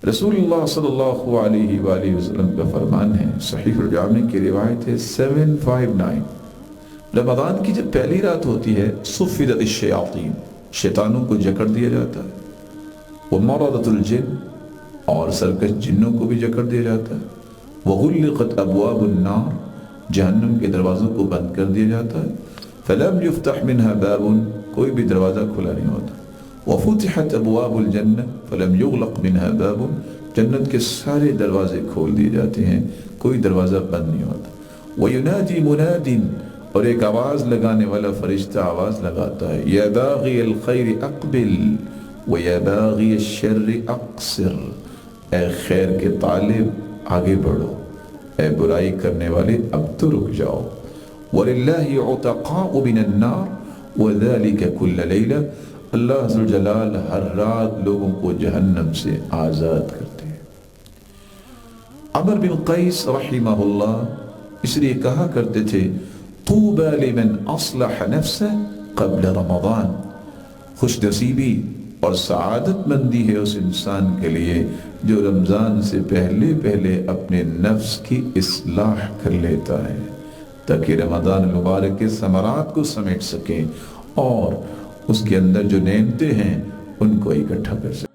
رسول اللہ صلی اللہ علیہ وآلہ وسلم کا فرمان ہے، صحیح الجامع کی روایت ہے 759، رمضان کی جب پہلی رات ہوتی ہے صفدت الشیاطین، شیطانوں کو جکڑ دیا جاتا ہے، ومرضت الجن، اور سرکش جنوں کو بھی جکڑ دیا جاتا ہے، وغلقت ابواب النار، جہنم کے دروازوں کو بند کر دیا جاتا ہے، فلم یفتح منها باب، کوئی بھی دروازہ کھلا نہیں ہوتا، وفتحت ابواب الجنہ فلم یغلق منها باب، جنت کے سارے دروازے کھول دیے جاتے ہیں، کوئی دروازہ بند نہیں ہوتا، وینادی مناد، اور ایک آواز لگانے والا فرشتہ آواز لگاتا ہے، یا باغی الخیر اقبل ویا باغی الشر اقصر، اے خیر کے طالب آگے بڑھو، اے برائی کرنے والے اب تو رک جاؤ، وَلِلَّهِ عُتَقَاءُ مِنَ النَّارِ وَذَلِكَ كُلَّ لَيْلَةٍ، اللہ ذوالجلال ہر رات لوگوں کو جہنم سے آزاد کرتے ہیں۔ عمر بن قیس رحمہ اللہ اس لیے کہا کرتے تھے، طُوبَى لِمَنْ أَصْلَحَ نَفْسَهُ قَبْلَ رمضان، خوش نصیبی اور سعادت مندی ہے اس انسان کے لیے جو رمضان سے پہلے پہلے اپنے نفس کی اصلاح کر لیتا ہے، تاکہ رمضان المبارک کے ثمرات کو سمیٹ سکیں اور اس کے اندر جو نعمتیں ہیں ان کو اکٹھا کر سکیں۔